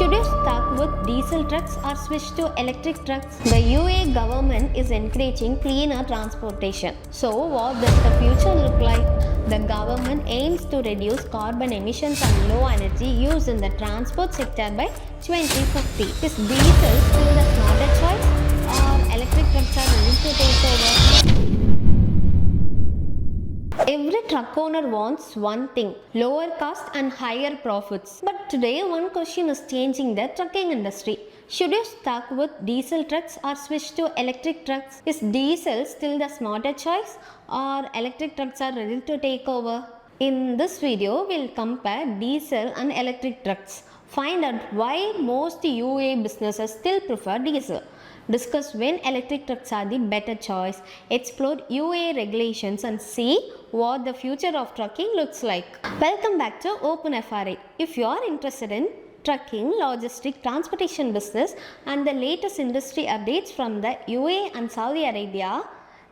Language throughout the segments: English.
Should you stuck with diesel trucks or switch to electric trucks? The UAE government is encouraging cleaner transportation. So what does the future look like? The government aims to reduce carbon emissions and low energy use in the transport sector by 2050. Is diesel still the smarter choice or electric trucks are ready to take over? Every truck owner wants one thing, lower cost and higher profits. But today one question is changing the trucking industry. Should you stuck with diesel trucks or switch to electric trucks? Is diesel still the smarter choice or electric trucks are ready to take over? In this video, we'll compare diesel and electric trucks. Find out why most UAE businesses still prefer diesel. Discuss when electric trucks are the better choice, explore UAE regulations and see what the future of trucking looks like. Welcome back to OpenFRA. If you are interested in trucking, logistic, transportation business and the latest industry updates from the UAE and Saudi Arabia,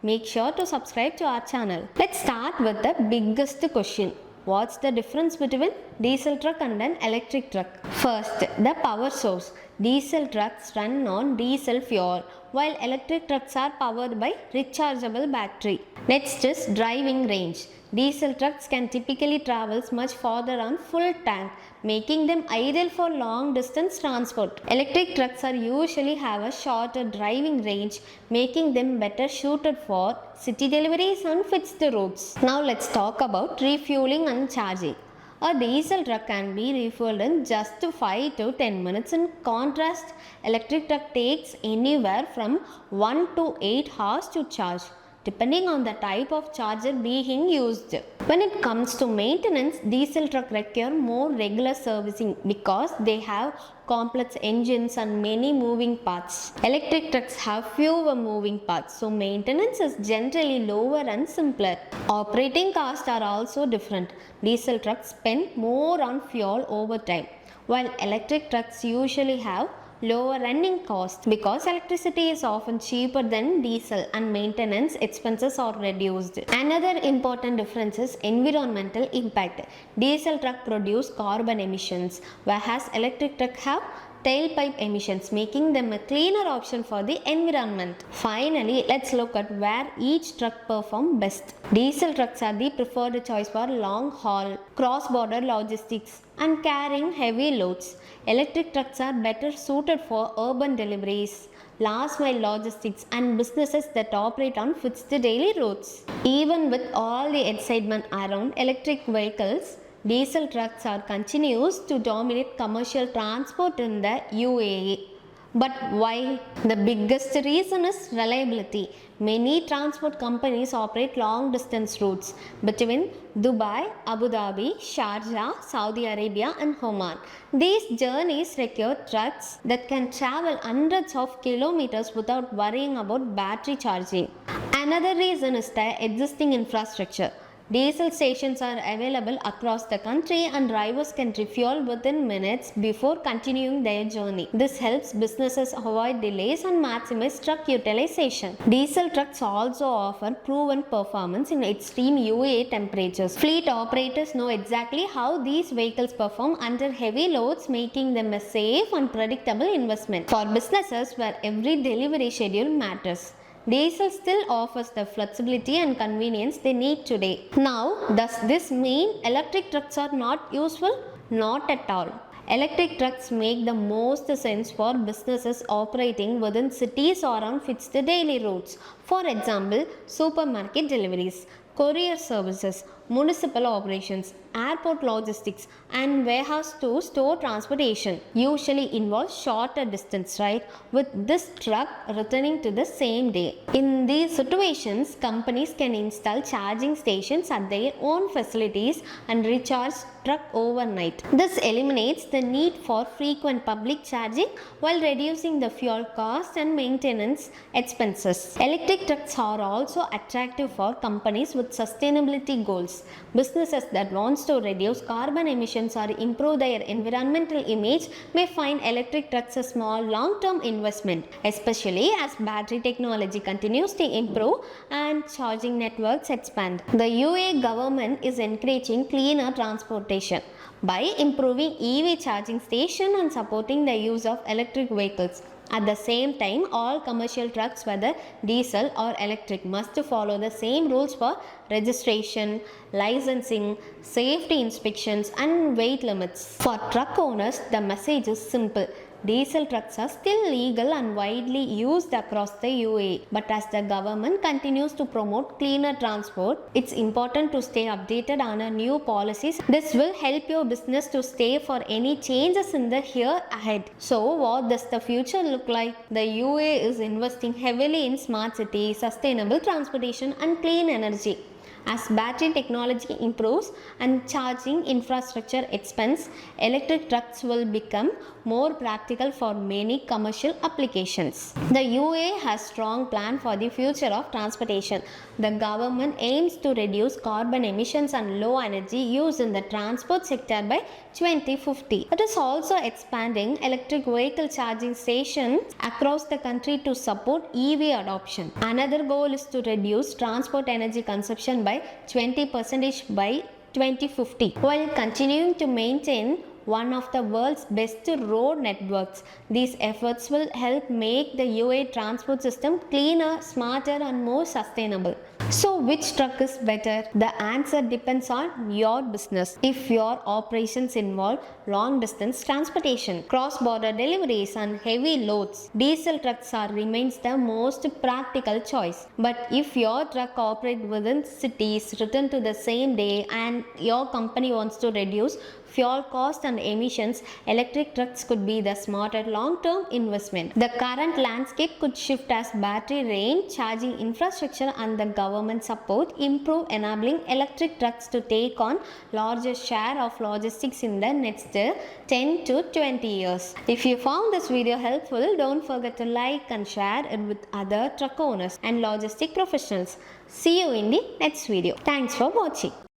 make sure to subscribe to our channel. Let's start with the biggest question. What's the difference between diesel truck and an electric truck? First, the power source. Diesel trucks run on diesel fuel, while electric trucks are powered by rechargeable battery. Next is driving range. Diesel trucks can typically travel much farther on full tank, making them ideal for long distance transport. Electric trucks are usually have a shorter driving range, making them better suited for city deliveries and fixed routes. Now let's talk about refueling and charging. A diesel truck can be refueled in just 5 to 10 minutes. In contrast, electric truck takes anywhere from 1 to 8 hours to charge, depending on the type of charger being used. When it comes to maintenance, diesel trucks require more regular servicing because they have complex engines and many moving parts. Electric trucks have fewer moving parts, so maintenance is generally lower and simpler. Operating costs are also different. Diesel trucks spend more on fuel over time, while electric trucks usually have lower running costs because electricity is often cheaper than diesel and maintenance expenses are reduced. Another important difference is environmental impact. Diesel truck produce carbon emissions, whereas electric truck have tailpipe emissions, making them a cleaner option for the environment. Finally, let's look at where each truck performs best. Diesel trucks are the preferred choice for long haul, cross-border logistics and carrying heavy loads. Electric trucks are better suited for urban deliveries, last mile logistics and businesses that operate on fixed daily routes. Even with all the excitement around electric vehicles, diesel trucks are continues to dominate commercial transport in the UAE. But why? The biggest reason is reliability. Many transport companies operate long distance routes between Dubai, Abu Dhabi, Sharjah, Saudi Arabia and Oman. These journeys require trucks that can travel hundreds of kilometers without worrying about battery charging. Another reason is the existing infrastructure. Diesel stations are available across the country and drivers can refuel within minutes before continuing their journey. This helps businesses avoid delays and maximize truck utilization. Diesel trucks also offer proven performance in extreme UAE temperatures. Fleet operators know exactly how these vehicles perform under heavy loads, making them a safe and predictable investment. For businesses where every delivery schedule matters, diesel still offers the flexibility and convenience they need today. Now, does this mean electric trucks are not useful? Not at all. Electric trucks make the most sense for businesses operating within cities or on fixed daily routes. For example, supermarket deliveries, courier services, municipal operations, airport logistics and warehouse to store transportation usually involve shorter distance, right? With this truck returning to the same day. In these situations, companies can install charging stations at their own facilities and recharge truck overnight. This eliminates the need for frequent public charging while reducing the fuel cost and maintenance expenses. Electric trucks are also attractive for companies with sustainability goals. benefits. Businesses that wants to reduce carbon emissions or improve their environmental image may find electric trucks a small long-term investment, especially as battery technology continues to improve and charging networks expand. The UAE government is encouraging cleaner transportation by improving EV charging stations and supporting the use of electric vehicles. At the same time, all commercial trucks, whether diesel or electric, must follow the same rules for registration, licensing, safety inspections, and weight limits. For truck owners, the message is simple. Diesel trucks are still legal and widely used across the UAE. But as the government continues to promote cleaner transport, it's important to stay updated on our new policies. This will help your business to stay for any changes in the year ahead. So, what does the future look like? The UAE is investing heavily in smart cities, sustainable transportation, and clean energy. As battery technology improves and charging infrastructure expands, electric trucks will become more practical for many commercial applications. The UAE has strong plan for the future of transportation. The government aims to reduce carbon emissions and low energy use in the transport sector by 2050. It is also expanding electric vehicle charging stations across the country to support EV adoption. Another goal is to reduce transport energy consumption by 20% by 2050 while continuing to maintain one of the world's best road networks. These efforts will help make the UAE transport system cleaner, smarter, and more sustainable. So, which truck is better? The answer depends on your business. If your operations involve long distance transportation, cross border deliveries, and heavy loads, diesel trucks remains the most practical choice. But if your truck operates within cities, return to the same day, and your company wants to reduce fuel cost and emissions, electric trucks could be the smarter long-term investment. The current landscape could shift as battery range, charging infrastructure, and the government support improve, enabling electric trucks to take on larger share of logistics in the next 10 to 20 years. If you found this video helpful, don't forget to like and share it with other truck owners and logistic professionals. See you in the next video. Thanks for watching.